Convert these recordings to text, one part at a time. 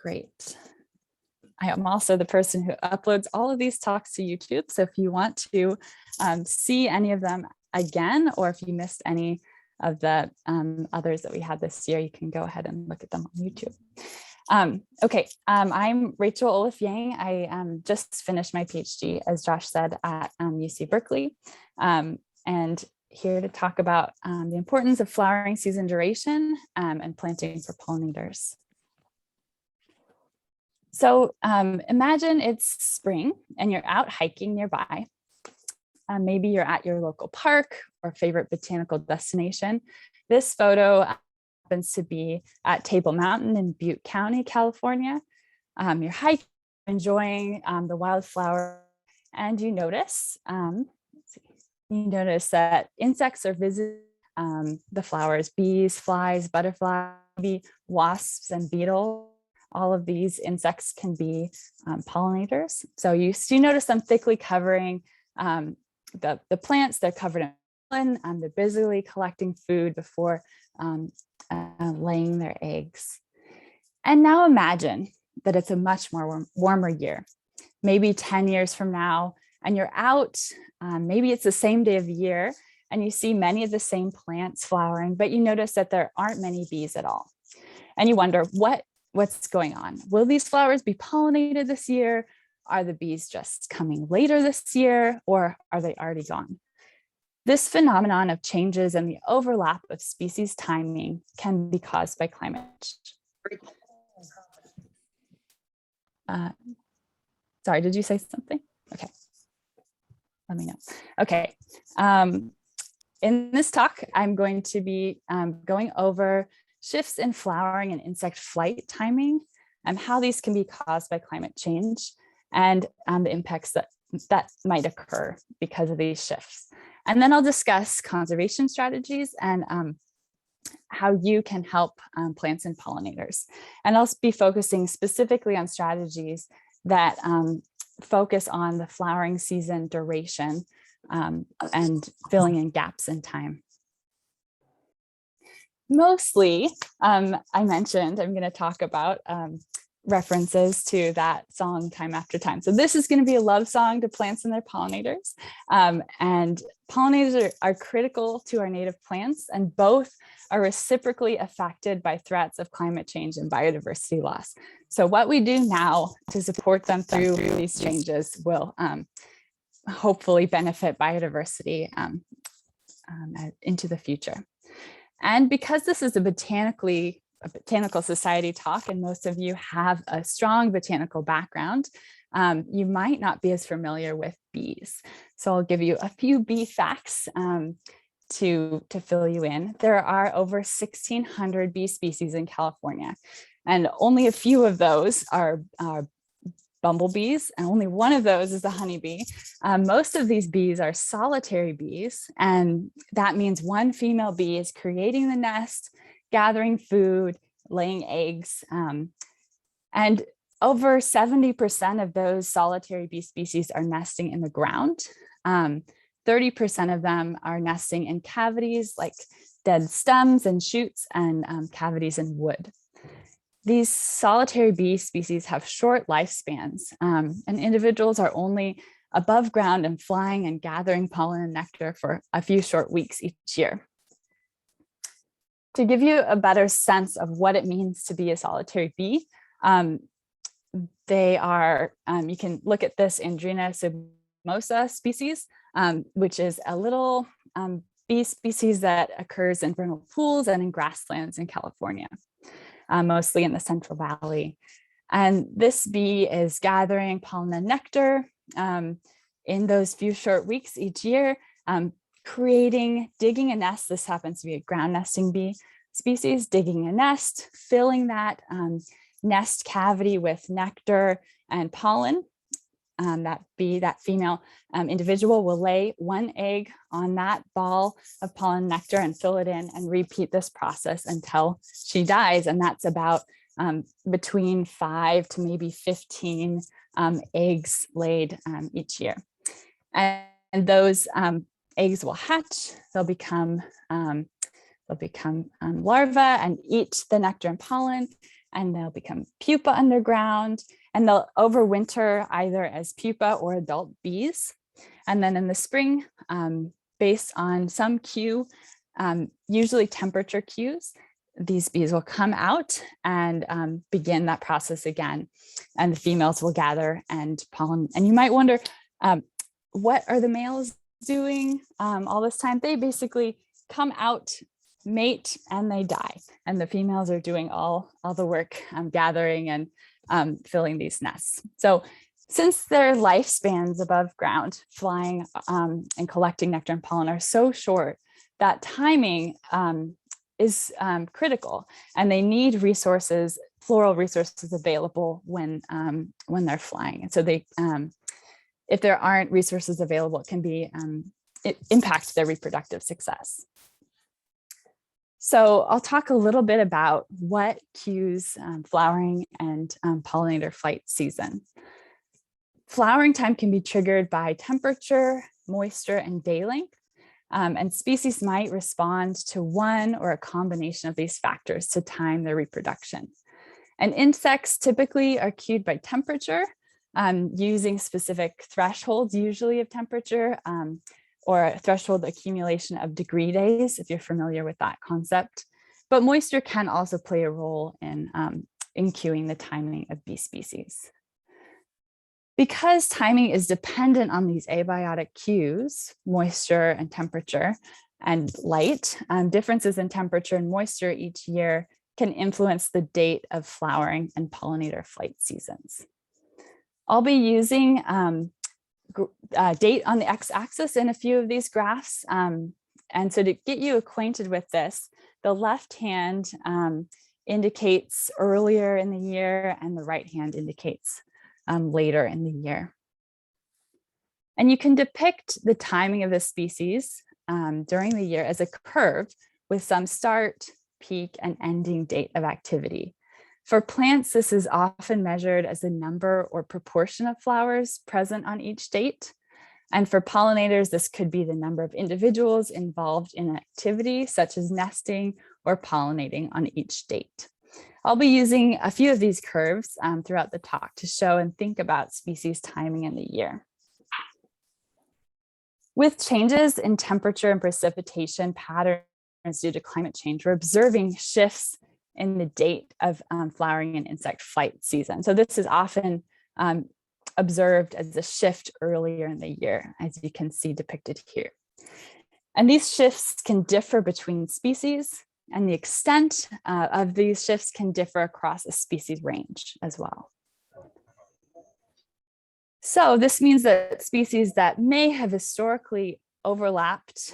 Great. I am also the person who uploads all of these talks to YouTube. So if you want to see any of them again, or if you missed any of the others that we had this year, you can go ahead and look at them on YouTube. I'm Rachael Olliff-Yang. I just finished my PhD, as Josh said, at UC Berkeley, and here to talk about the importance of flowering season duration and planting for pollinators. So imagine it's spring and you're out hiking nearby. Maybe you're at your local park or favorite botanical destination. This photo happens to be at Table Mountain in Butte County, California. You're hiking, enjoying the wildflower, and you notice, that insects are visiting the flowers: bees, flies, butterflies, maybe wasps and beetles. All of these insects can be pollinators. So you notice them thickly covering the plants. They're covered in pollen. They're busily collecting food before laying their eggs. And now imagine that it's a much more warmer year, maybe 10 years from now, and you're out, maybe it's the same day of the year, and you see many of the same plants flowering, but you notice that there aren't many bees at all. And you wonder, what's going on? Will these flowers be pollinated this year? Are the bees just coming later this year, or are they already gone? This phenomenon of changes in the overlap of species timing can be caused by climate change. Sorry, did you say something? Okay, let me know. Okay, in this talk, I'm going to be going over shifts in flowering and insect flight timing, and how these can be caused by climate change, and the impacts that might occur because of these shifts. And then I'll discuss conservation strategies and how you can help plants and pollinators. And I'll be focusing specifically on strategies that focus on the flowering season duration and filling in gaps in time. Mostly, I mentioned I'm going to talk about references to that song Time After Time. So this is going to be a love song to plants and their pollinators. And pollinators are critical to our native plants, and both are reciprocally affected by threats of climate change and biodiversity loss. So what we do now to support them through these changes will hopefully benefit biodiversity into the future. And because this is a Botanical Society talk, and most of you have a strong botanical background, you might not be as familiar with bees. So I'll give you a few bee facts to fill you in. There are over 1,600 bee species in California, and only a few of those are bumblebees, and only one of those is the honeybee. Most of these bees are solitary bees, and that means one female bee is creating the nest, gathering food, laying eggs, and over 70% of those solitary bee species are nesting in the ground. 30% of them are nesting in cavities like dead stems and shoots, and cavities in wood. These solitary bee species have short lifespans, and individuals are only above ground and flying and gathering pollen and nectar for a few short weeks each year. To give you a better sense of what it means to be a solitary bee, they are, you can look at this Andrena submosa species, which is a little bee species that occurs in vernal pools and in grasslands in California, mostly in the Central Valley. And this bee is gathering pollen and nectar in those few short weeks each year, digging a nest. This happens to be a ground nesting bee species, digging a nest, filling that nest cavity with nectar and pollen. That female individual will lay one egg on that ball of pollen nectar and fill it in, and repeat this process until she dies. And that's about between 5 to maybe 15 eggs laid each year. And those eggs will hatch. They'll become larvae and eat the nectar and pollen. and they'll become pupa underground, and they'll overwinter either as pupa or adult bees. And then in the spring, based on some cue, usually temperature cues, these bees will come out and begin that process again. And the females will gather and pollen. And you might wonder, what are the males doing all this time? They basically come out, mate, and they die. And the females are doing all the work, gathering and filling these nests. So since their lifespans above ground, flying and collecting nectar and pollen are so short, that timing is critical, and they need resources, floral resources available when they're flying. And so they, if there aren't resources available, it can be it impacts their reproductive success. So I'll talk a little bit about what cues flowering and pollinator flight season. Flowering time can be triggered by temperature, moisture, and day length. And species might respond to one or a combination of these factors to time their reproduction. And insects typically are cued by temperature, using specific thresholds, usually of temperature, or a threshold accumulation of degree days, if you're familiar with that concept. But moisture can also play a role in cueing the timing of bee species. Because timing is dependent on these abiotic cues, moisture and temperature and light, differences in temperature and moisture each year can influence the date of flowering and pollinator flight seasons. I'll be using date on the x-axis in a few of these graphs. And so to get you acquainted with this, the left hand indicates earlier in the year and the right hand indicates later in the year. And you can depict the timing of the species during the year as a curve with some start, peak, and ending date of activity. For plants, this is often measured as the number or proportion of flowers present on each date. And for pollinators, this could be the number of individuals involved in an activity, such as nesting or pollinating on each date. I'll be using a few of these curves throughout the talk to show and think about species timing in the year. With changes in temperature and precipitation patterns due to climate change, we're observing shifts in the date of flowering and insect flight season. So this is often observed as a shift earlier in the year, as you can see depicted here. And these shifts can differ between species, and the extent of these shifts can differ across a species range as well. So this means that species that may have historically overlapped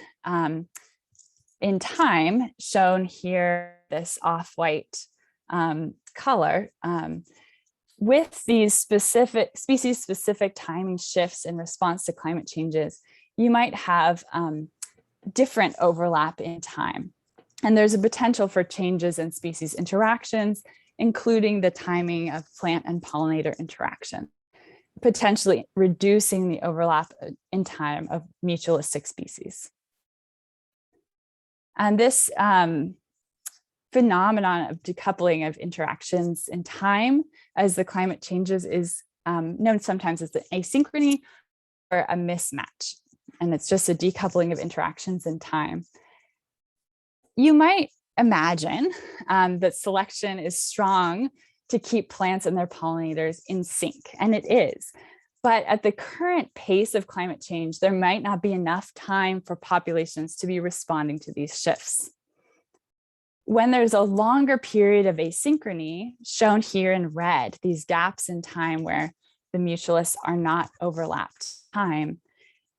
in time, shown here, this off-white color, with these species-specific timing shifts in response to climate changes, you might have different overlap in time. And there's a potential for changes in species interactions, including the timing of plant and pollinator interaction, potentially reducing the overlap in time of mutualistic species. And this phenomenon of decoupling of interactions in time as the climate changes is known sometimes as the asynchrony or a mismatch. And it's just a decoupling of interactions in time. You might imagine that selection is strong to keep plants and their pollinators in sync, and it is. But at the current pace of climate change, there might not be enough time for populations to be responding to these shifts. When there's a longer period of asynchrony, shown here in red, these gaps in time where the mutualists are not overlapped time,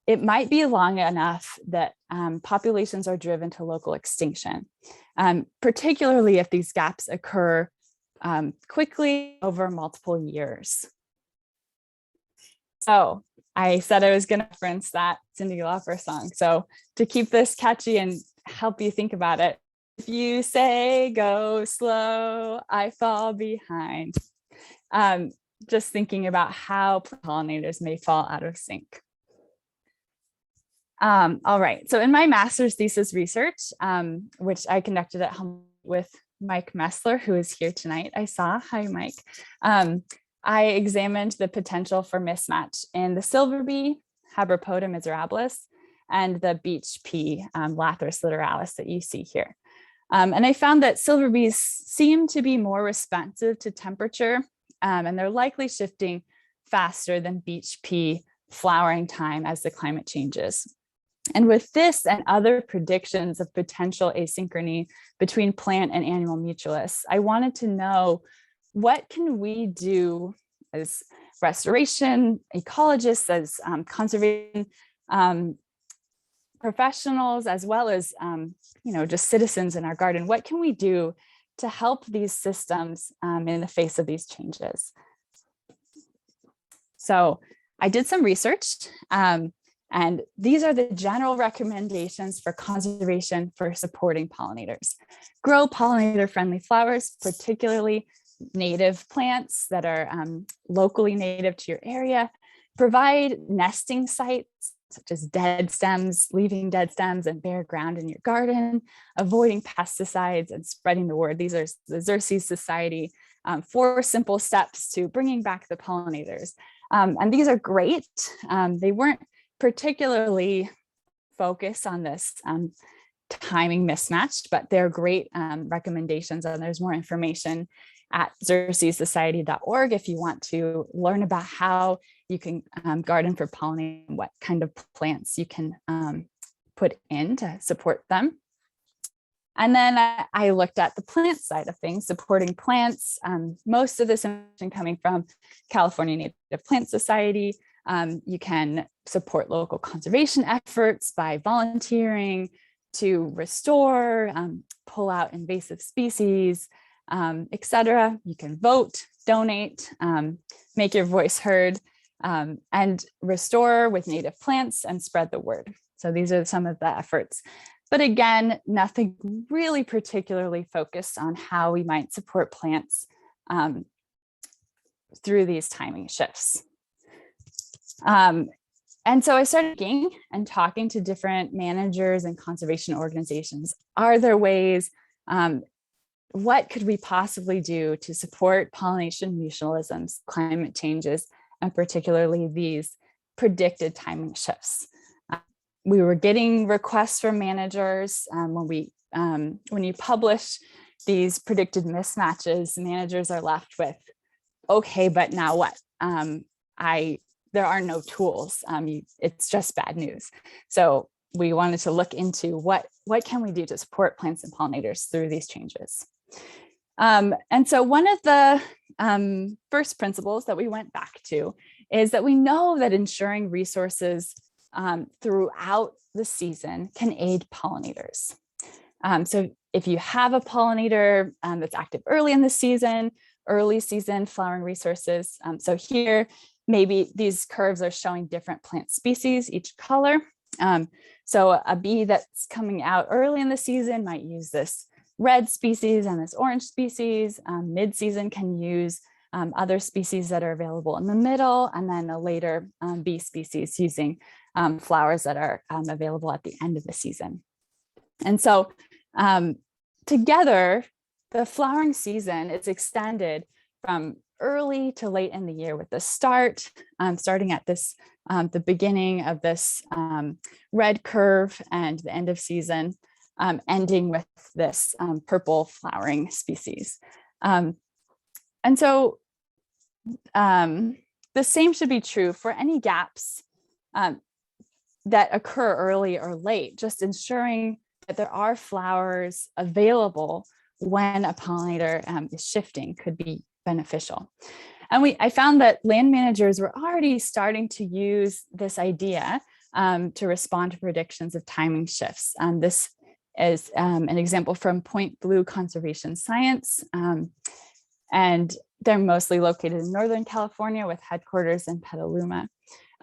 it might be long enough that populations are driven to local extinction, particularly if these gaps occur quickly over multiple years. So I said I was going to reference that Cyndi Lauper song. So to keep this catchy and help you think about it, if you say go slow, I fall behind. Just thinking about how pollinators may fall out of sync. All right, so in my master's thesis research, which I conducted at home with Mike Messler, who is here tonight. I saw, hi, Mike. I examined the potential for mismatch in the silver bee, Habropoda miserabilis, and the beach pea, Lathyrus littoralis, that you see here. And I found that silver bees seem to be more responsive to temperature, and they're likely shifting faster than beach pea flowering time as the climate changes. And with this and other predictions of potential asynchrony between plant and animal mutualists, I wanted to know, what can we do as restoration ecologists, as conservation professionals, as well as just citizens in our garden? What can we do to help these systems in the face of these changes? So I did some research, and these are the general recommendations for conservation for supporting pollinators. Grow pollinator-friendly flowers, particularly native plants that are locally native to your area. Provide nesting sites, such as dead stems, leaving dead stems and bare ground in your garden, avoiding pesticides and spreading the word. These are the Xerces Society 4 simple steps to bringing back the pollinators. And these are great. They weren't particularly focused on this timing mismatch, but they're great recommendations, and there's more information at xercessociety.org if you want to learn about how you can garden for pollinating, what kind of plants you can put in to support them. And then I looked at the plant side of things, supporting plants. Most of this information coming from California Native Plant Society. You can support local conservation efforts by volunteering to restore, pull out invasive species, etc. You can vote, donate, make your voice heard, and restore with native plants and spread the word. So these are some of the efforts. But again, nothing really particularly focused on how we might support plants through these timing shifts. And so I started looking and talking to different managers and conservation organizations. Are there ways, what could we possibly do to support pollination mutualisms, climate changes, and particularly these predicted timing shifts? We were getting requests from managers when you publish these predicted mismatches, managers are left with, okay, but now what? There are no tools. It's just bad news. So we wanted to look into what can we do to support plants and pollinators through these changes. And so one of the first principles that we went back to is that we know that ensuring resources throughout the season can aid pollinators. So if you have a pollinator that's active early in the season, early season flowering resources. So here, maybe these curves are showing different plant species, each color. So a bee that's coming out early in the season might use this red species and this orange species. Mid-season can use other species that are available in the middle, and then a later bee species using flowers that are available at the end of the season. And so together, the flowering season is extended from early to late in the year, with the starting at this the beginning of this red curve and the end of season, ending with this purple flowering species. And so the same should be true for any gaps that occur early or late, just ensuring that there are flowers available when a pollinator is shifting could be beneficial. And I found that land managers were already starting to use this idea to respond to predictions of timing shifts. This is an example from Point Blue Conservation Science. And they're mostly located in Northern California with headquarters in Petaluma.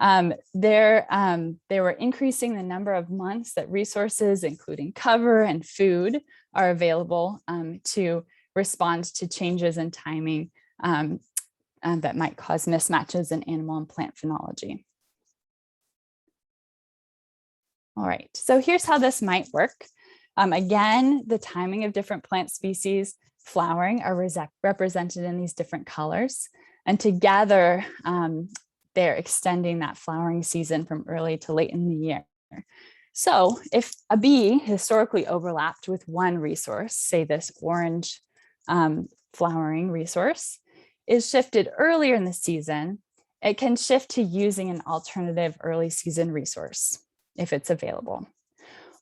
They were increasing the number of months that resources, including cover and food, are available to respond to changes in timing that might cause mismatches in animal and plant phenology. All right, so here's how this might work. Again, the timing of different plant species flowering are represented in these different colors. And together, they're extending that flowering season from early to late in the year. So if a bee historically overlapped with one resource, say this orange flowering resource, is shifted earlier in the season, it can shift to using an alternative early season resource if it's available.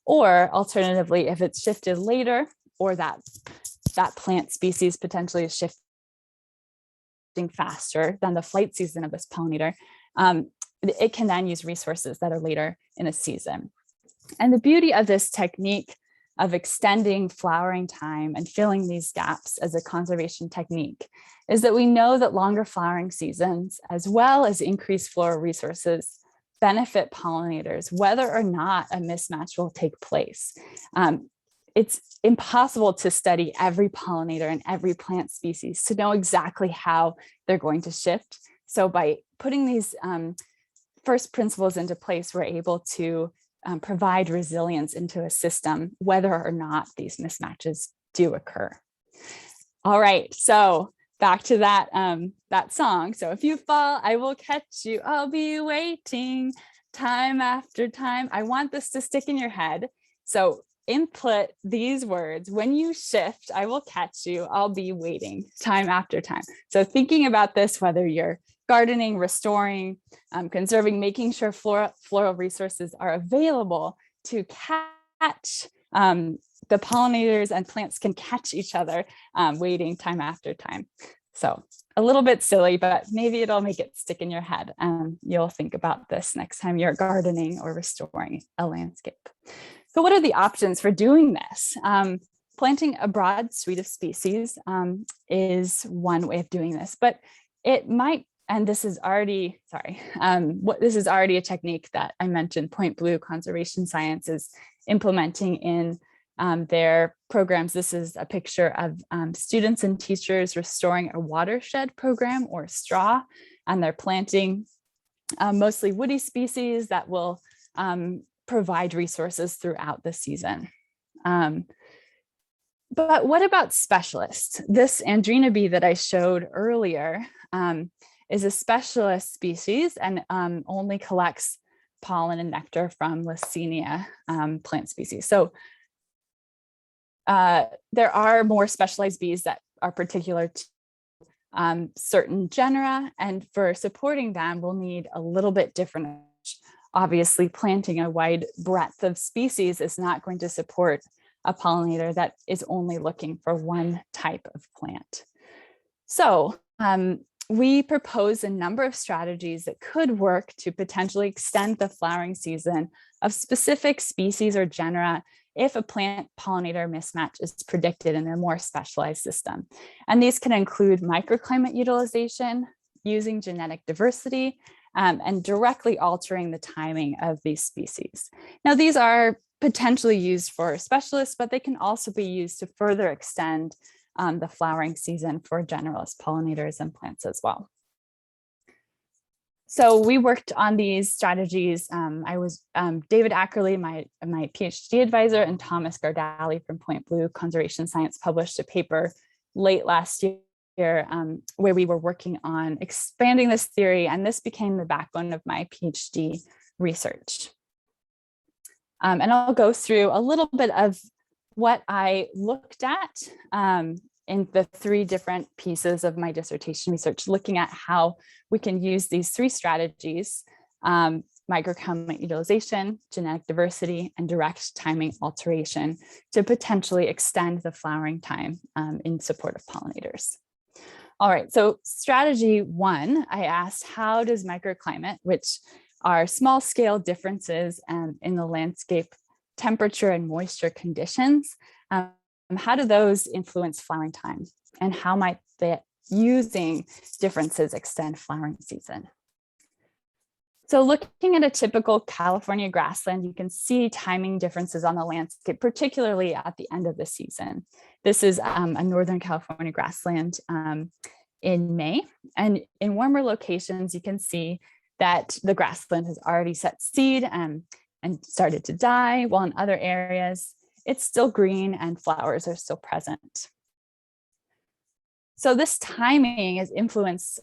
Or alternatively, if it's shifted later, or that plant species potentially is shifting faster than the flight season of this pollinator, it can then use resources that are later in the season. And the beauty of this technique of extending flowering time and filling these gaps as a conservation technique is that we know that longer flowering seasons, as well as increased floral resources, benefit pollinators, whether or not a mismatch will take place. It's impossible to study every pollinator and every plant species to know exactly how they're going to shift. So by putting these first principles into place, we're able to provide resilience into a system, whether or not these mismatches do occur. All right, so back to that, that song. So if you fall, I will catch you. I'll be waiting time after time. I want this to stick in your head. So input these words. When you shift, I will catch you. I'll be waiting time after time. So thinking about this, whether you're gardening, restoring, conserving, making sure floral resources are available to catch the pollinators and plants can catch each other waiting time after time. So a little bit silly, but maybe it'll make it stick in your head and you'll think about this next time you're gardening or restoring a landscape. So what are the options for doing this? Planting a broad suite of species is one way of doing this, but it might, and this is already, this is already a technique that I mentioned Point Blue Conservation Science is implementing in their programs. This is a picture of students and teachers restoring a watershed program or straw, and they're planting mostly woody species that will provide resources throughout the season. But what about specialists? This Andrena bee that I showed earlier is a specialist species and only collects pollen and nectar from Lysina plant species. So there are more specialized bees that are particular to certain genera, and for supporting them, we'll need a little bit different. Obviously, planting a wide breadth of species is not going to support a pollinator that is only looking for one type of plant. So we propose a number of strategies that could work to potentially extend the flowering season of specific species or genera if a plant pollinator mismatch is predicted in a more specialized system. And these can include microclimate utilization, using genetic diversity, and directly altering the timing of these species. Now, these are potentially used for specialists, but they can also be used to further extend the flowering season for generalist pollinators and plants as well. So we worked on these strategies. I was David Ackerley, my PhD advisor, and Thomas Gardali from Point Blue Conservation Science published a paper late last year where we were working on expanding this theory, and this became the backbone of my PhD research. And I'll go through a little bit of what I looked at in the three different pieces of my dissertation research, looking at how we can use these three strategies, microclimate utilization, genetic diversity, and direct timing alteration to potentially extend the flowering time in support of pollinators. All right, so strategy one, I asked, how does microclimate, which are small scale differences in the landscape temperature and moisture conditions, how do those influence flowering time? And how might they, using differences, extend flowering season? So looking at a typical California grassland, you can see timing differences on the landscape, particularly at the end of the season. This is a Northern California grassland in May. And in warmer locations, you can see that the grassland has already set seed and started to die, while in other areas, it's still green and flowers are still present. So this timing is influenced,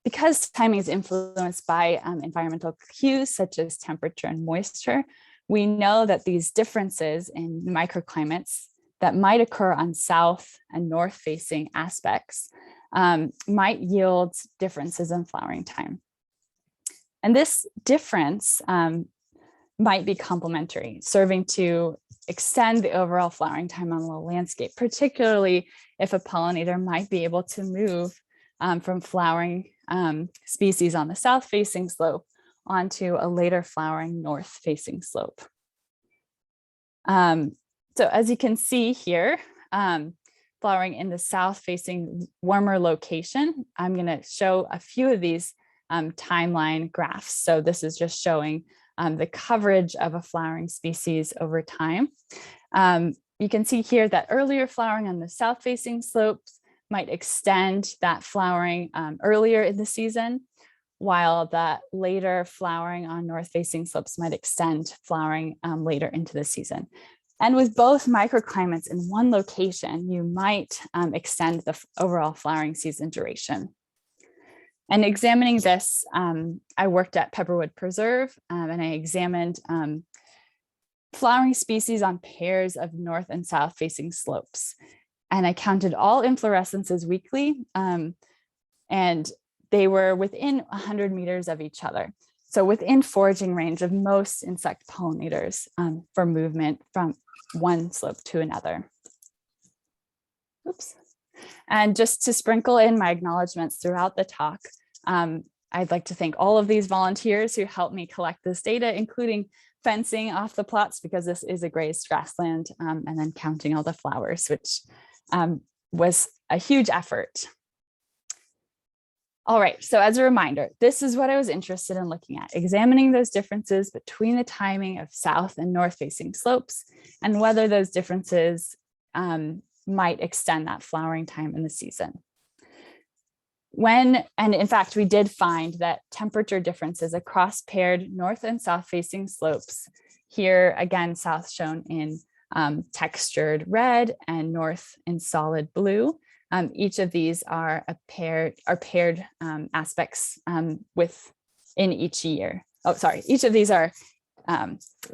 because timing is influenced by environmental cues such as temperature and moisture, we know that these differences in microclimates that might occur on south and north facing aspects might yield differences in flowering time. And this difference might be complementary, serving to extend the overall flowering time on the landscape, particularly if a pollinator might be able to move from flowering species on the south-facing slope onto a later flowering north-facing slope. So as you can see here, flowering in the south-facing warmer location, I'm going to show a few of these timeline graphs. So this is just showing the coverage of a flowering species over time. You can see here that earlier flowering on the south-facing slopes might extend that flowering earlier in the season, while the later flowering on north-facing slopes might extend flowering later into the season. And with both microclimates in one location, you might extend the overall flowering season duration. And examining this, I worked at Pepperwood Preserve and I examined flowering species on pairs of north and south facing slopes. And I counted all inflorescences weekly, and they were within 100 meters of each other. So within foraging range of most insect pollinators for movement from one slope to another. Oops. And just to sprinkle in my acknowledgements throughout the talk, I'd like to thank all of these volunteers who helped me collect this data, including fencing off the plots because this is a grazed grassland, and then counting all the flowers, which was a huge effort. All right, so as a reminder, this is what I was interested in looking at, examining those differences between the timing of south and north facing slopes and whether those differences might extend that flowering time in the season. And in fact, we did find that temperature differences across paired north and south facing slopes, here again, south shown in textured red and north in solid blue. Each of these are paired aspects within each year. Oh, sorry, each of these are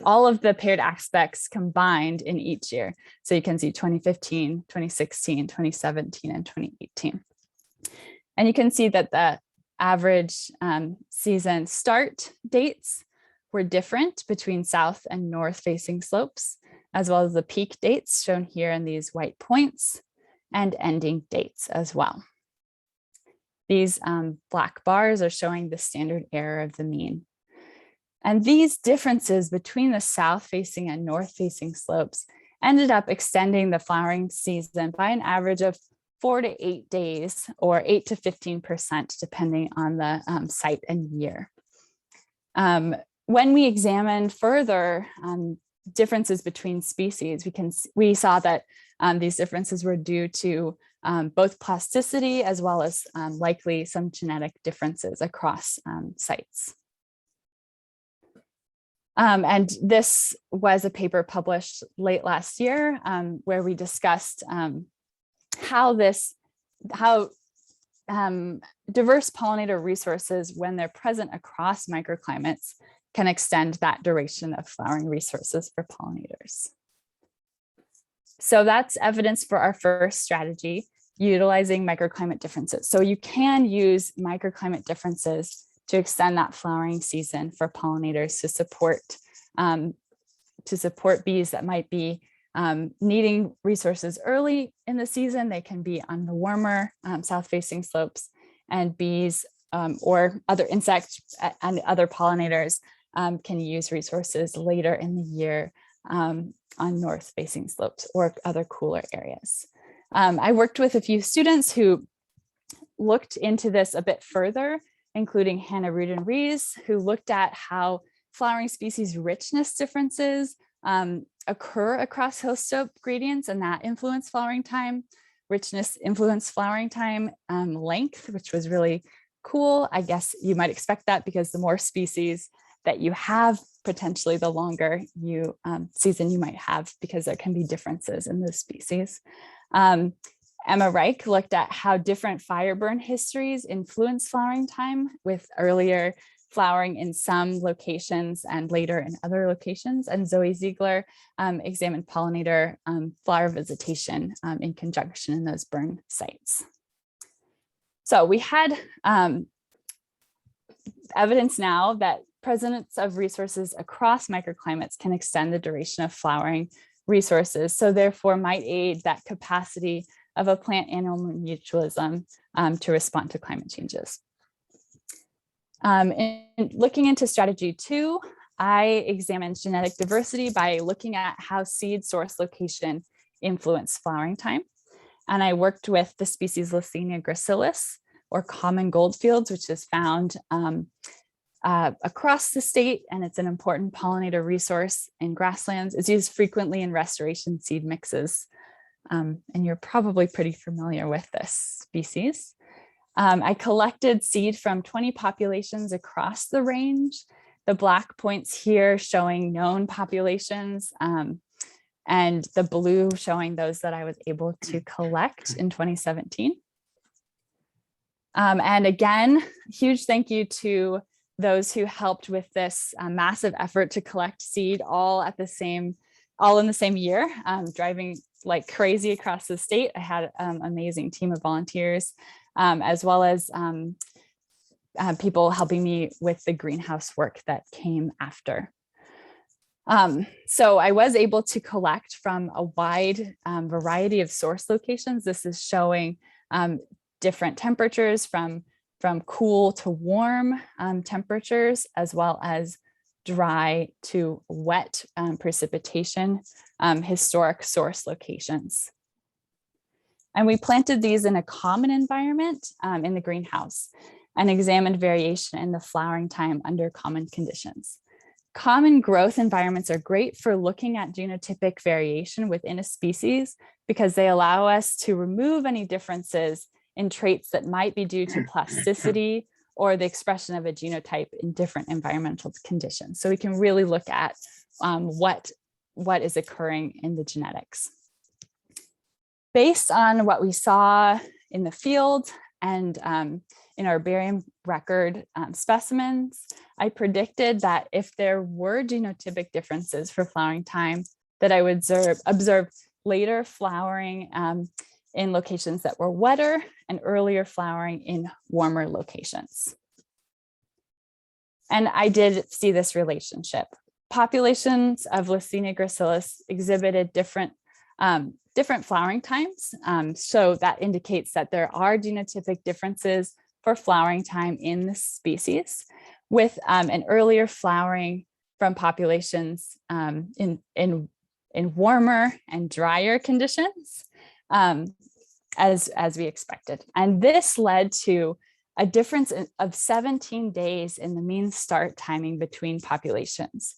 all of the paired aspects combined in each year. So you can see 2015, 2016, 2017, and 2018. And you can see that the average season start dates were different between south and north facing slopes, as well as the peak dates shown here in these white points and ending dates as well. These black bars are showing the standard error of the mean. And these differences between the south facing and north facing slopes ended up extending the flowering season by an average of 4 to 8 days, or 8 to 15%, depending on the site and year. When we examined further differences between species, we saw that these differences were due to both plasticity as well as likely some genetic differences across sites. And this was a paper published late last year where we discussed how diverse pollinator resources, when they're present across microclimates, can extend that duration of flowering resources for pollinators. So that's evidence for our first strategy, utilizing microclimate differences. So you can use microclimate differences to extend that flowering season for pollinators to support bees that might be needing resources early in the season. They can be on the warmer south-facing slopes, and bees or other insects and other pollinators can use resources later in the year on north-facing slopes or other cooler areas. I worked with a few students who looked into this a bit further, including Hannah Rudin-Rees, who looked at how flowering species richness differences occur across host slope gradients, and that influence flowering time. Richness influenced flowering time length, which was really cool. I guess you might expect that because the more species that you have potentially the longer season you might have, because there can be differences in those species. Emma Reich looked at how different fire burn histories influence flowering time, with earlier flowering in some locations and later in other locations. And Zoe Ziegler examined pollinator flower visitation in conjunction in those burn sites. So we had evidence now that presence of resources across microclimates can extend the duration of flowering resources, so therefore might aid that capacity of a plant-animal mutualism to respond to climate changes. In looking into strategy 2, I examined genetic diversity by looking at how seed source location influence flowering time. And I worked with the species Leucaena gracilis, or common goldfields, which is found across the state, and it's an important pollinator resource in grasslands. It's used frequently in restoration seed mixes, and you're probably pretty familiar with this species. I collected seed from 20 populations across the range. The black points here showing known populations, and the blue showing those that I was able to collect in 2017. And again, huge thank you to those who helped with this massive effort to collect seed all in the same year, driving like crazy across the state. I had an amazing team of volunteers, as well as people helping me with the greenhouse work that came after. So I was able to collect from a wide variety of source locations. This is showing different temperatures from cool to warm temperatures, as well as dry to wet precipitation, historic source locations. And we planted these in a common environment in the greenhouse and examined variation in the flowering time under common conditions. Common growth environments are great for looking at genotypic variation within a species, because they allow us to remove any differences in traits that might be due to plasticity or the expression of a genotype in different environmental conditions. So we can really look at what is occurring in the genetics. Based on what we saw in the field and in our barium record specimens, I predicted that if there were genotypic differences for flowering time, that I would observe later flowering in locations that were wetter and earlier flowering in warmer locations. And I did see this relationship. Populations of Leucaena gracilis exhibited different flowering times. So that indicates that there are genotypic differences for flowering time in the species, with an earlier flowering from populations in warmer and drier conditions, as we expected. And this led to a difference of 17 days in the mean start timing between populations,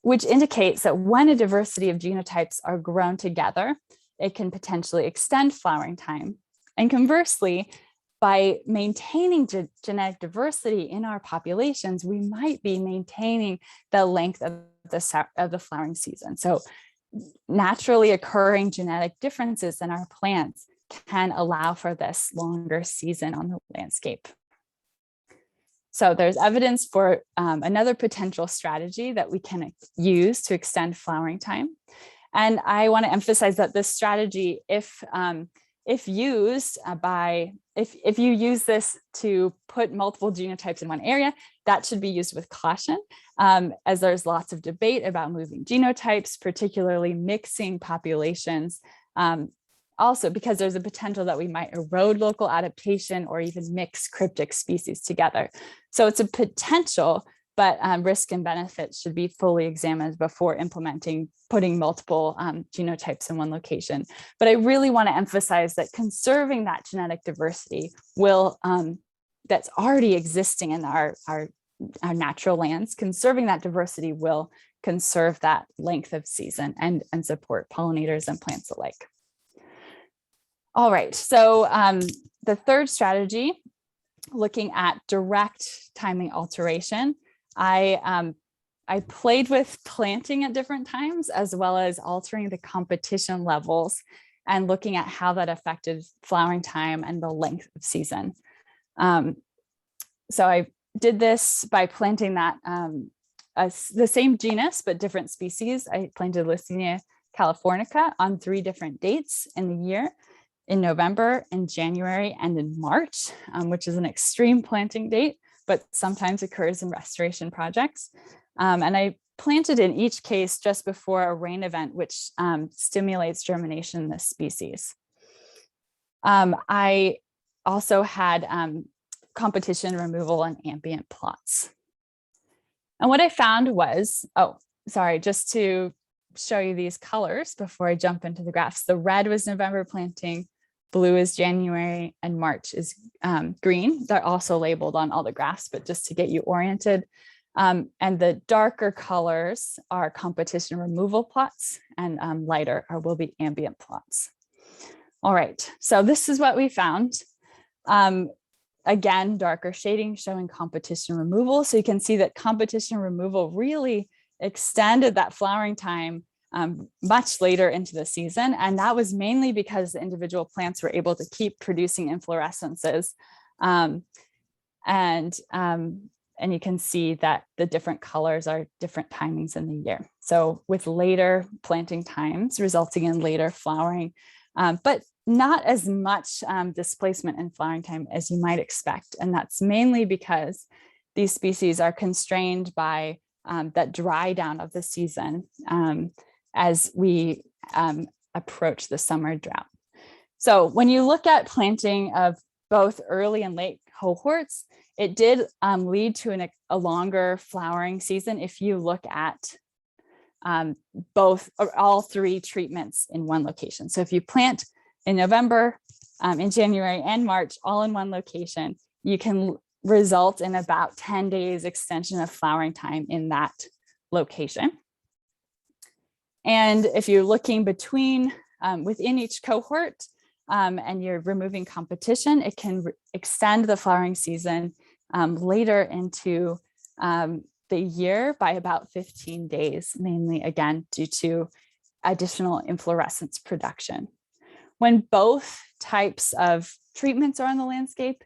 which indicates that when a diversity of genotypes are grown together, it can potentially extend flowering time. And conversely, by maintaining genetic diversity in our populations, we might be maintaining the length of the flowering season. So naturally occurring genetic differences in our plants can allow for this longer season on the landscape. So there's evidence for another potential strategy that we can use to extend flowering time. And I want to emphasize that this strategy, if you use this to put multiple genotypes in one area, that should be used with caution, as there's lots of debate about moving genotypes, particularly mixing populations. Also, because there's a potential that we might erode local adaptation or even mix cryptic species together. So it's a potential, but risk and benefits should be fully examined before putting multiple genotypes in one location. But I really want to emphasize that conserving that genetic diversity that's already existing in our natural lands, conserving that diversity will conserve that length of season and support pollinators and plants alike. All right, so the third strategy, looking at direct timing alteration, I I played with planting at different times, as well as altering the competition levels and looking at how that affected flowering time and the length of season. So I did this by planting that the same genus, but different species. I planted Leucaena californica on 3 different dates in the year, in November, in January, and in March, which is an extreme planting date, but sometimes occurs in restoration projects. And I planted in each case just before a rain event, which stimulates germination in this species. I also had competition removal and ambient plots. And what I found was, just to show you these colors before I jump into the graphs. The red was November planting, blue is January, and March is green. They're also labeled on all the graphs, but just to get you oriented. And the darker colors are competition removal plots, and lighter will be ambient plots. All right, so this is what we found. Again, darker shading showing competition removal. So you can see that competition removal really extended that flowering time much later into the season. And that was mainly because the individual plants were able to keep producing inflorescences. And you can see that the different colors are different timings in the year. So with later planting times resulting in later flowering, but not as much displacement in flowering time as you might expect. And that's mainly because these species are constrained by that dry down of the season as we approach the summer drought. So when you look at planting of both early and late cohorts, it did lead to a longer flowering season if you look at both or all 3 treatments in one location. So if you plant in November, in January and March, all in one location, you can result in about 10 days extension of flowering time in that location. And if you're looking between within each cohort and you're removing competition, it can extend the flowering season later into the year by about 15 days, mainly again due to additional inflorescence production. When both types of treatments are on the landscape,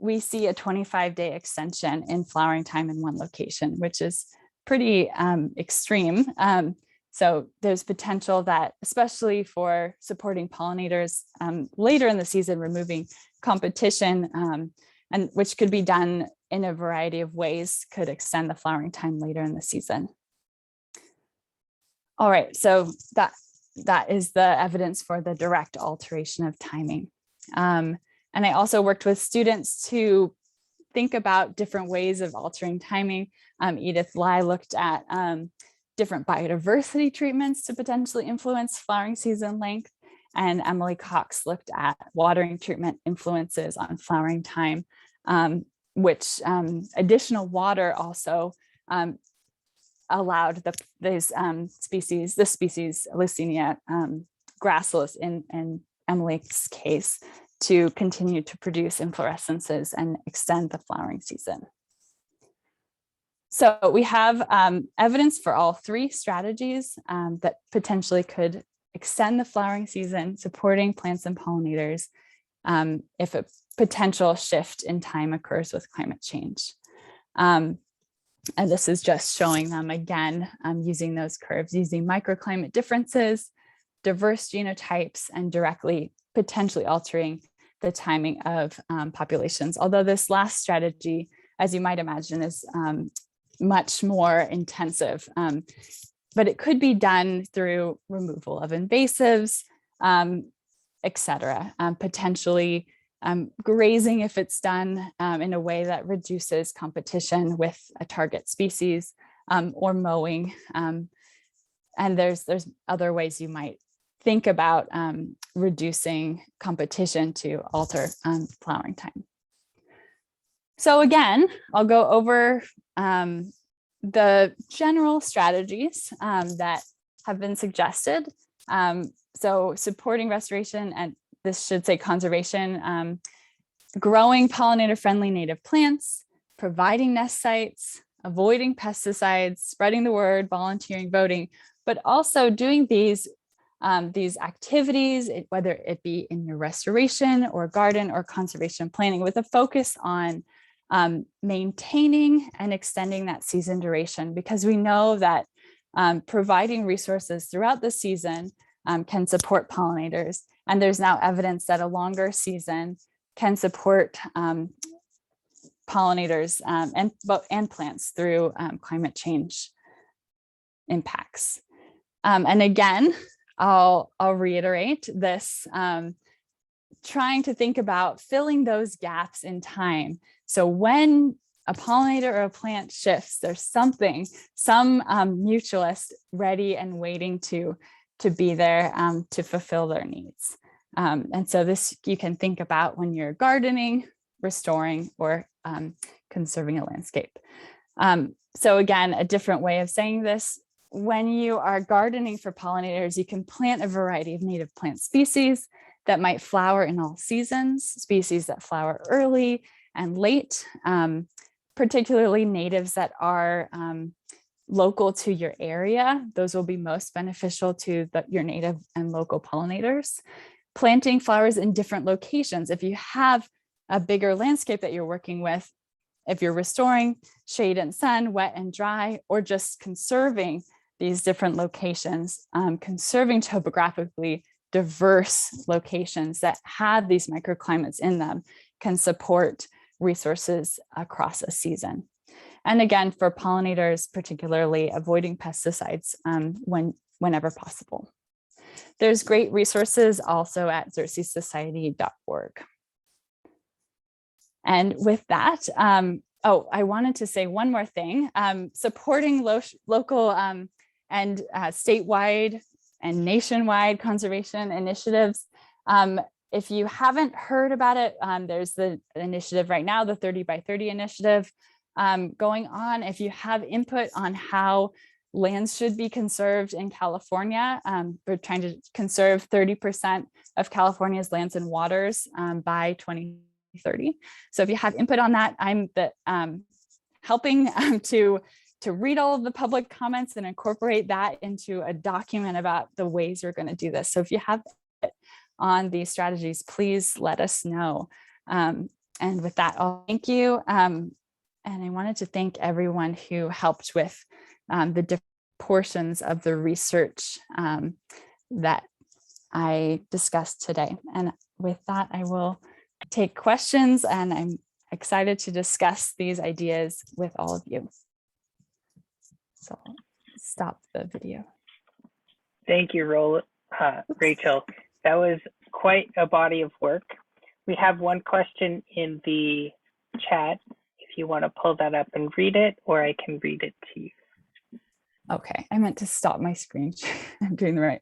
we see a 25-day extension in flowering time in one location, which is pretty extreme. So there's potential that, especially for supporting pollinators later in the season, removing competition, and which could be done in a variety of ways, could extend the flowering time later in the season. All right, so that is the evidence for the direct alteration of timing. And I also worked with students to think about different ways of altering timing. Edith Lai looked at different biodiversity treatments to potentially influence flowering season length. And Emily Cox looked at watering treatment influences on flowering time, which additional water also allowed this species Leucaena gracilis in Emily's case to continue to produce inflorescences and extend the flowering season. So we have evidence for all 3 strategies that potentially could extend the flowering season, supporting plants and pollinators if a potential shift in time occurs with climate change. And this is just showing them again, using those curves, using microclimate differences, diverse genotypes, and directly potentially altering the timing of populations. Although this last strategy, as you might imagine, is much more intensive, but it could be done through removal of invasives, et cetera, potentially grazing if it's done in a way that reduces competition with a target species, or mowing. And there's other ways you might think about reducing competition to alter flowering time. So again, I'll go over the general strategies that have been suggested. So supporting restoration, and this should say conservation, growing pollinator-friendly native plants, providing nest sites, avoiding pesticides, spreading the word, volunteering, voting, but also doing these activities, whether it be in your restoration or garden or conservation planning, with a focus on maintaining and extending that season duration, because we know that providing resources throughout the season can support pollinators. And there's now evidence that a longer season can support pollinators and plants through climate change impacts. And again, I'll reiterate this, trying to think about filling those gaps in time. So when a pollinator or a plant shifts, there's some mutualist ready and waiting to be there to fulfill their needs. And so this you can think about when you're gardening, restoring, or conserving a landscape. So again, a different way of saying this: when you are gardening for pollinators, you can plant a variety of native plant species that might flower in all seasons, species that flower early and late, particularly natives that are local to your area. Those will be most beneficial to your native and local pollinators. Planting flowers in different locations. If you have a bigger landscape that you're working with, if you're restoring shade and sun, wet and dry, or just conserving these different locations, conserving topographically diverse locations that have these microclimates in them, can support resources across a season. And again, for pollinators, particularly avoiding pesticides whenever possible. There's great resources also at xercessociety.org. And with that, I wanted to say one more thing. Supporting local and statewide and nationwide conservation initiatives. If you haven't heard about it, there's the initiative right now, the 30 by 30 initiative going on. If you have input on how lands should be conserved in California, we're trying to conserve 30% of California's lands and waters by 2030. So if you have input on that, I'm helping to read all of the public comments and incorporate that into a document about the ways we're going to do this. So if you have on these strategies, please let us know. And with that, I'll thank you. And I wanted to thank everyone who helped with the different portions of the research that I discussed today. And with that, I will take questions, and I'm excited to discuss these ideas with all of you. So I'll stop the video. Thank you, Rachel. That was quite a body of work. We have one question in the chat, if you want to pull that up and read it, or I can read it to you. Okay, I meant to stop my screen. I'm doing the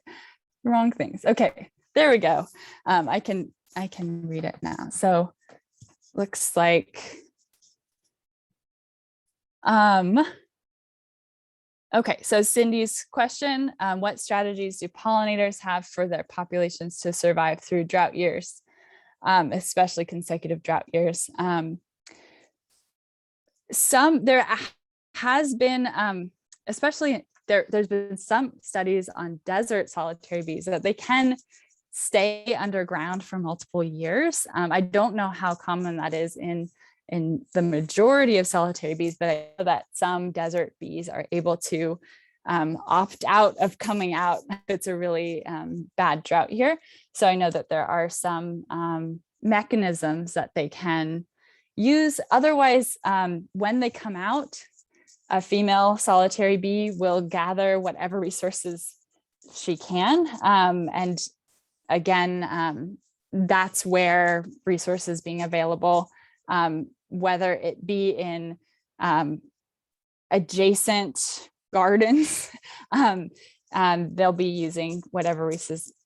wrong things. Okay, there we go. I can read it now. So looks like, okay, so Cindy's question, what strategies do pollinators have for their populations to survive through drought years, especially consecutive drought years? There has been, especially there's been some studies on desert solitary bees that they can stay underground for multiple years. I don't know how common that is in the majority of solitary bees, but I know that some desert bees are able to opt out of coming out if it's a really bad drought year. So I know that there are some mechanisms that they can use. Otherwise, when they come out, a female solitary bee will gather whatever resources she can. And again, that's where resources being available, whether it be in adjacent gardens, they'll be using whatever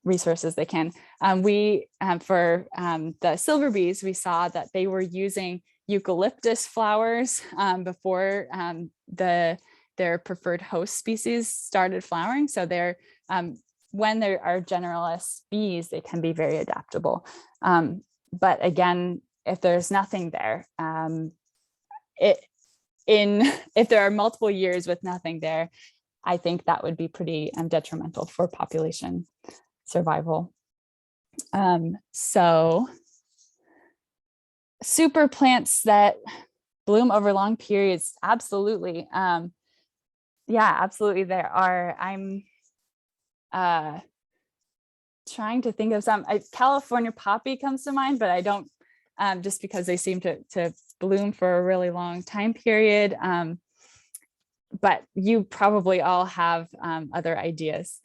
resources they can. For the silver bees, we saw that they were using eucalyptus flowers before their preferred host species started flowering. So when there are generalist bees, they can be very adaptable. But again, if there's nothing there, if there are multiple years with nothing there, I think that would be pretty detrimental for population survival. So super plants that bloom over long periods, absolutely. Yeah, absolutely. There are. I'm trying to think of some. California poppy comes to mind, but I don't, just because they seem to bloom for a really long time period. But you probably all have other ideas.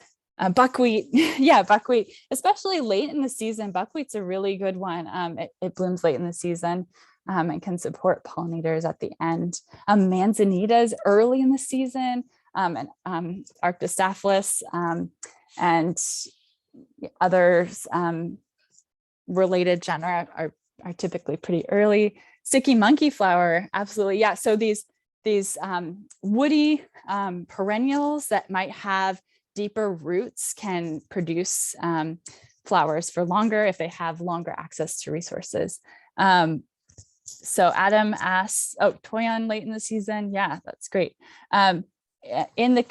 Buckwheat, yeah, buckwheat, especially late in the season. Buckwheat's a really good one. It blooms late in the season and can support pollinators at the end. Manzanitas early in the season, and Arctostaphylos and others related genera are typically pretty early. Sticky monkey flower, absolutely, yeah. So these woody perennials that might have deeper roots can produce flowers for longer if they have longer access to resources. So Adam asks, oh, Toyon late in the season. Yeah, that's great. In the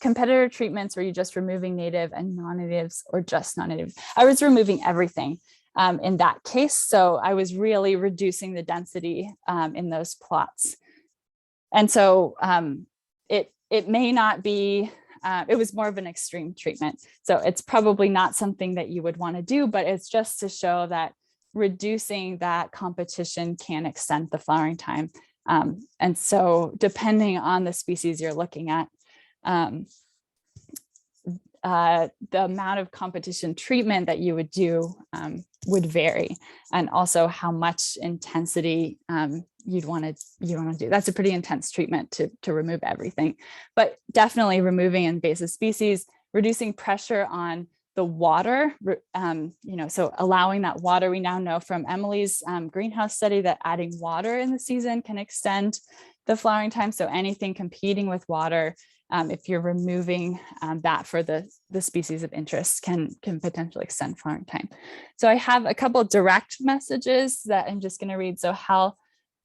competitor treatments, were you just removing native and non-natives or just non-native? I was removing everything in that case. So I was really reducing the density in those plots. And so it may not be, it was more of an extreme treatment. So it's probably not something that you would want to do, but it's just to show that reducing that competition can extend the flowering time. And so depending on the species you're looking at, the amount of competition treatment that you would do would vary, and also how much intensity you'd want to do. That's a pretty intense treatment to remove everything, but definitely removing invasive species, reducing pressure on the water, so allowing that water. We now know from Emily's greenhouse study that adding water in the season can extend the flowering time. So anything competing with water, if you're removing that for the species of interest, can potentially extend flowering time. So I have a couple direct messages that I'm just going to read. So Hal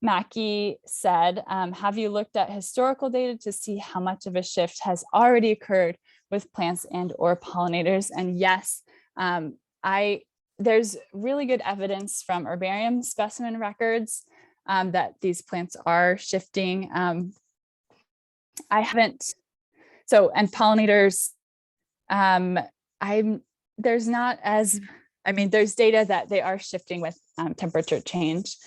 Mackey said, have you looked at historical data to see how much of a shift has already occurred with plants and or pollinators? And yes, there's really good evidence from herbarium specimen records that these plants are shifting. I haven't, and pollinators, there's not as, there's data that they are shifting with temperature change.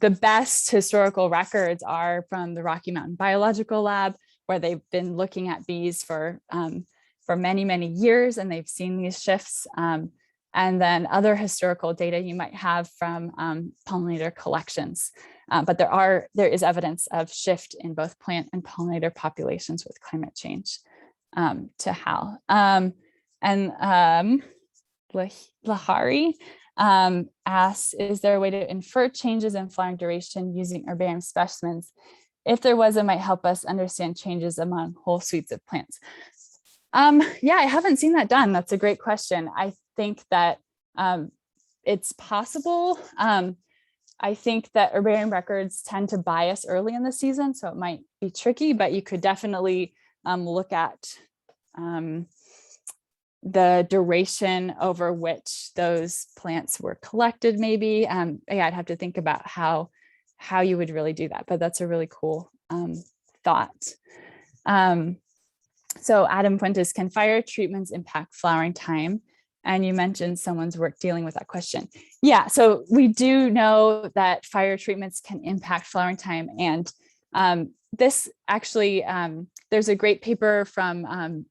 The best historical records are from the Rocky Mountain Biological Lab, where they've been looking at bees for many, many years, and they've seen these shifts. And then other historical data you might have from pollinator collections. But there is evidence of shift in both plant and pollinator populations with climate change. To Hal. Lahari asks, is there a way to infer changes in flowering duration using herbarium specimens? If there was, it might help us understand changes among whole suites of plants. Yeah, I haven't seen that done. That's a great question. I think that it's possible. I think that herbarium records tend to bias early in the season, so it might be tricky, but you could definitely look at the duration over which those plants were collected, maybe. Yeah, I'd have to think about how you would really do that, but that's a really cool thought. So Adam Fuentes, can fire treatments impact flowering time? And you mentioned someone's work dealing with that question. Yeah, so we do know that fire treatments can impact flowering time. And this actually, there's a great paper from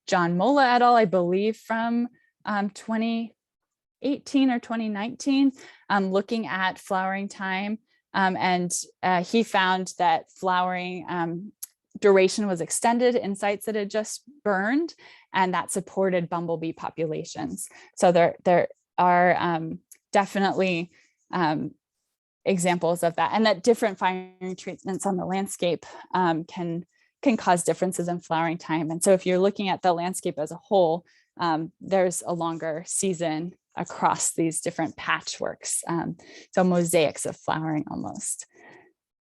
John Mola et al., I believe from 2018 or 2019, looking at flowering time. And he found that flowering duration was extended in sites that had just burned, and that supported bumblebee populations. So there are definitely examples of that, and that different firing treatments on the landscape can cause differences in flowering time. And so if you're looking at the landscape as a whole, there's a longer season across these different patchworks, so mosaics of flowering almost.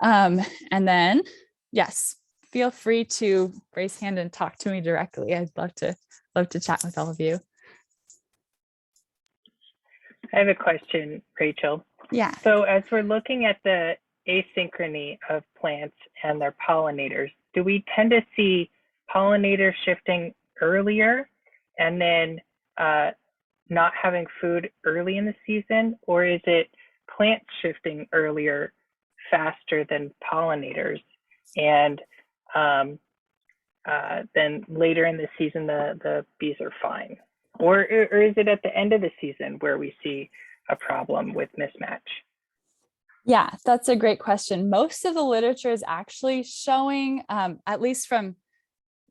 And then, yes, feel free to raise hand and talk to me directly. I'd love to chat with all of you. I have a question, Rachel. Yeah. So as we're looking at the asynchrony of plants and their pollinators, do we tend to see pollinators shifting earlier and then not having food early in the season? Or is it plants shifting earlier faster than pollinators? And then later in the season, the bees are fine? Or is it at the end of the season where we see a problem with mismatch? Yeah, that's a great question. Most of the literature is actually showing, at least from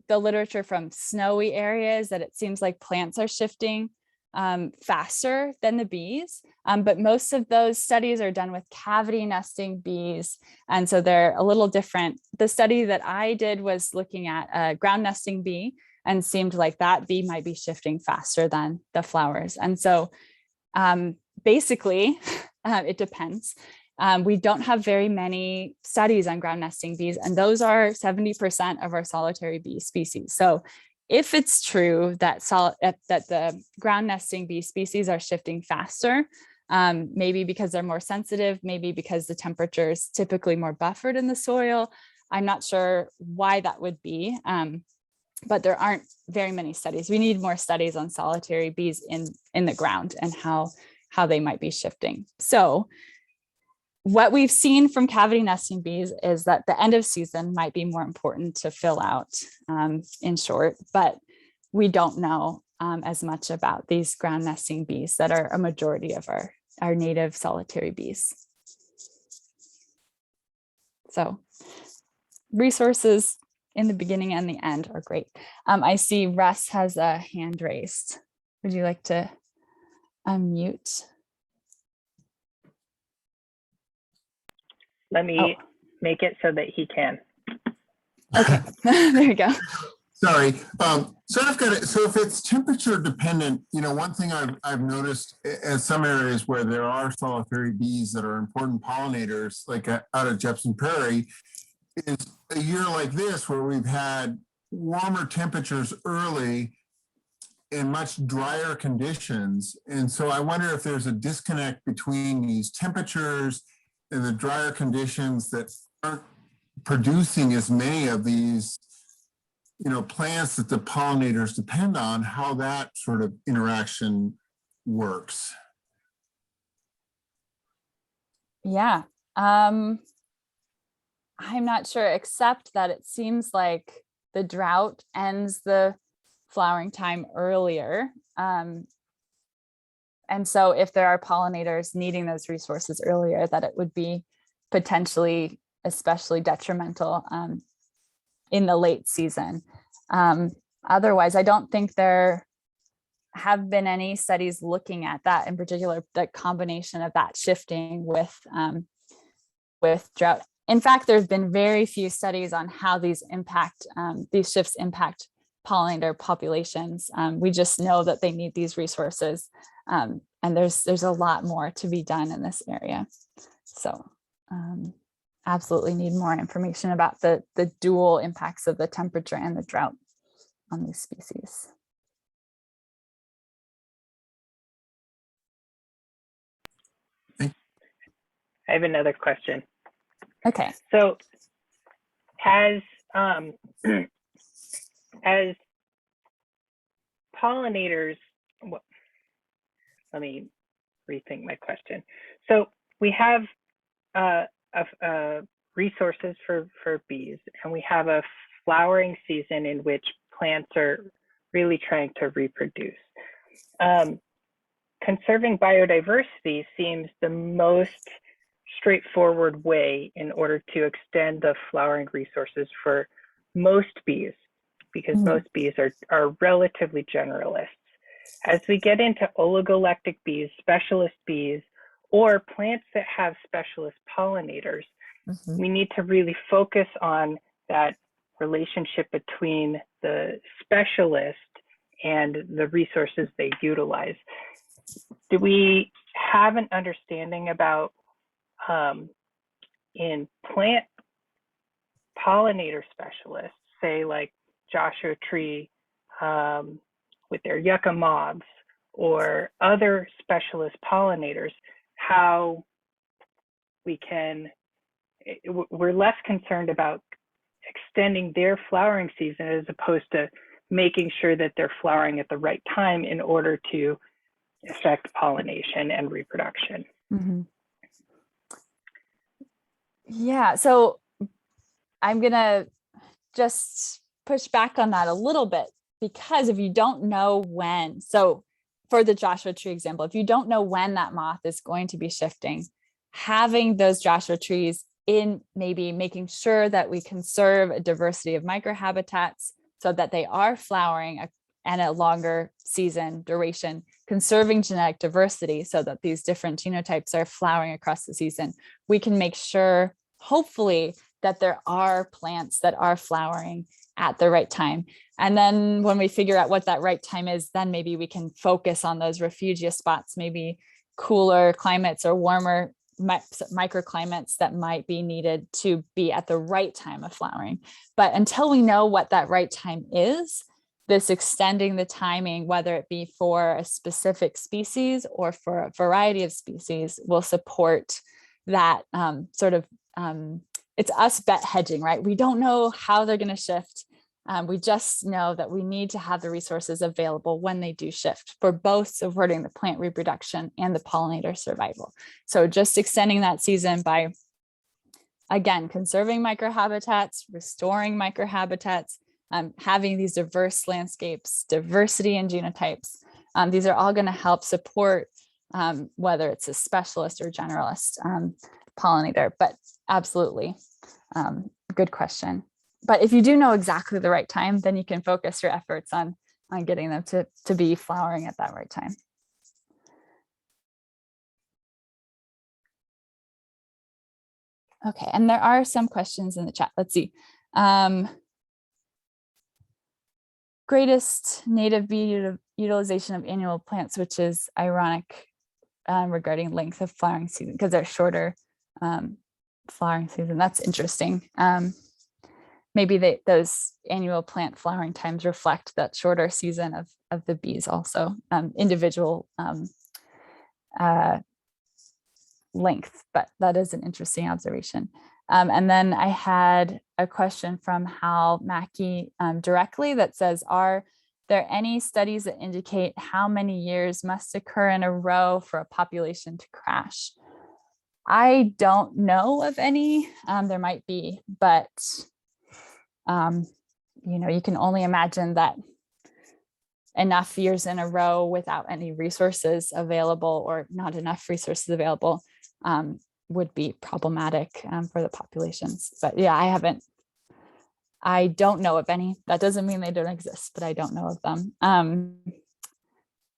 the literature from snowy areas, that it seems like plants are shifting faster than the bees. But most of those studies are done with cavity nesting bees. And so they're a little different. The study that I did was looking at a ground nesting bee, and seemed like that bee might be shifting faster than the flowers. And so basically, it depends. We don't have very many studies on ground nesting bees, and those are 70% of our solitary bee species. So if it's true that the ground nesting bee species are shifting faster, maybe because they're more sensitive, maybe because the temperature is typically more buffered in the soil, I'm not sure why that would be. But there aren't very many studies. We need more studies on solitary bees in the ground and how they might be shifting. So what we've seen from cavity nesting bees is that the end of season might be more important to fill out, in short, but we don't know as much about these ground nesting bees that are a majority of our native solitary bees. So resources in the beginning and the end are great. I see Russ has a hand raised. Would you like to unmute? Let me make it so that he can. Okay, there you go. Sorry. So if it's temperature dependent, one thing I've noticed in some areas where there are solitary bees that are important pollinators, like out of Jepson Prairie, is a year like this where we've had warmer temperatures early in much drier conditions. And so I wonder if there's a disconnect between these temperatures and the drier conditions that aren't producing as many of these, plants that the pollinators depend on, how that sort of interaction works. Yeah. I'm not sure, except that it seems like the drought ends the flowering time earlier. And so if there are pollinators needing those resources earlier, that it would be potentially especially detrimental in the late season. Otherwise, I don't think there have been any studies looking at that, in particular, the combination of that shifting with drought. In fact, there's been very few studies on how these shifts impact pollinator populations. We just know that they need these resources, and there's a lot more to be done in this area. So absolutely need more information about the dual impacts of the temperature and the drought on these species. I have another question. Okay. So as pollinators, let me rethink my question. So we have resources for bees, and we have a flowering season in which plants are really trying to reproduce. Conserving biodiversity seems the most straightforward way in order to extend the flowering resources for most bees, because most bees are relatively generalists. As we get into oligolectic bees, specialist bees, or plants that have specialist pollinators, we need to really focus on that relationship between the specialist and the resources they utilize. Do we have an understanding about in plant pollinator specialists, say like Joshua Tree with their yucca moths or other specialist pollinators, how we're less concerned about extending their flowering season as opposed to making sure that they're flowering at the right time in order to affect pollination and reproduction. Mm-hmm. Yeah, so I'm gonna just push back on that a little bit, because if you don't know when, so for the Joshua Tree example, if you don't know when that moth is going to be shifting, having those Joshua trees in, maybe making sure that we conserve a diversity of microhabitats so that they are flowering and a longer season duration, conserving genetic diversity so that these different genotypes are flowering across the season, we can make sure, hopefully, that there are plants that are flowering at the right time. And then when we figure out what that right time is, then maybe we can focus on those refugia spots, maybe cooler climates or warmer microclimates that might be needed to be at the right time of flowering. But until we know what that right time is, this extending the timing, whether it be for a specific species or for a variety of species, will support that it's us bet hedging, right? We don't know how they're going to shift. We just know that we need to have the resources available when they do shift for both supporting the plant reproduction and the pollinator survival. So just extending that season by, again, conserving microhabitats, restoring microhabitats, having these diverse landscapes, diversity in genotypes. These are all going to help support whether it's a specialist or generalist pollinator, but absolutely good question. But if you do know exactly the right time, then you can focus your efforts on getting them to be flowering at that right time. Okay, and there are some questions in the chat. Let's see. Greatest native bee utilization of annual plants, which is ironic regarding length of flowering season, because they're shorter flowering season. That's interesting. Maybe those annual plant flowering times reflect that shorter season of the bees also, individual length, but that is an interesting observation. And then I had a question from Hal Mackey directly that says, are there any studies that indicate how many years must occur in a row for a population to crash? I don't know of any. There might be, but you can only imagine that enough years in a row without any resources available or not enough resources available would be problematic for the populations. But yeah, I don't know of any. That doesn't mean they don't exist, but I don't know of them.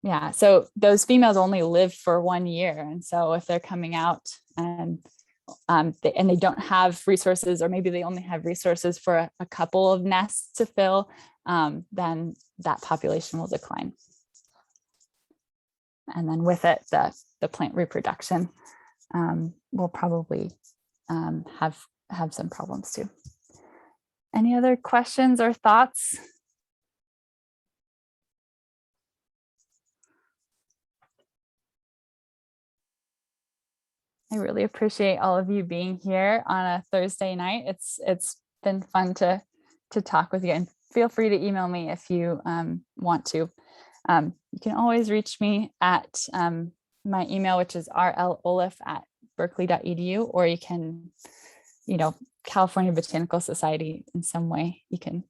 Yeah, so those females only live for 1 year. And so if they're coming out and they don't have resources, or maybe they only have resources for a couple of nests to fill, then that population will decline. And then with it, the plant reproduction will probably have some problems too. Any other questions or thoughts? I really appreciate all of you being here on a Thursday night. It's been fun to talk with you, and feel free to email me if you want to. You can always reach me at my email, which is rlolliff@berkeley.edu, or you can, California Botanical Society in some way. You can.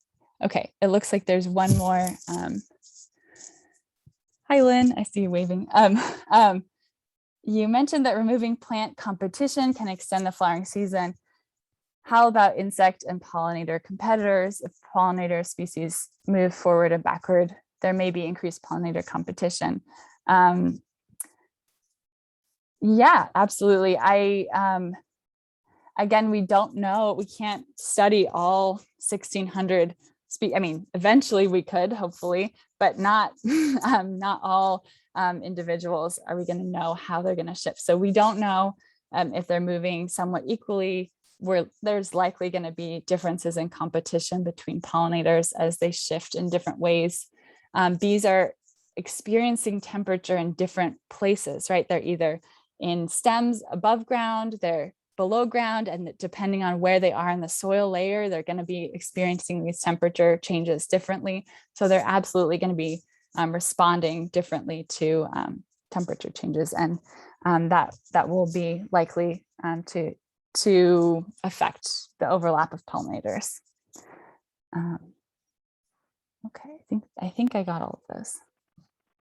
Okay, it looks like there's one more. Hi, Lynn. I see you waving. You mentioned that removing plant competition can extend the flowering season. How about insect and pollinator competitors? If pollinator species move forward and backward, there may be increased pollinator competition. Yeah, absolutely. Again, we don't know. We can't study all 1,600 species. I mean, eventually we could, hopefully, but not not all individuals are we going to know how they're going to shift. So we don't know if they're moving somewhat equally, where there's likely going to be differences in competition between pollinators as they shift in different ways. Bees are experiencing temperature in different places, right? They're either in stems above ground, they're below ground, and depending on where they are in the soil layer, they're going to be experiencing these temperature changes differently. So they're absolutely going to be responding differently to temperature changes, and that will be likely to affect the overlap of pollinators. Okay, I think I got all of those.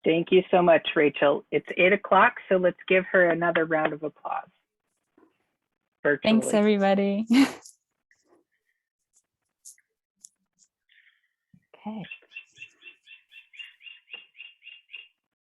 Thank you so much, Rachel. It's 8 o'clock, so let's give her another round of applause. Virtually. Thanks, everybody. Okay.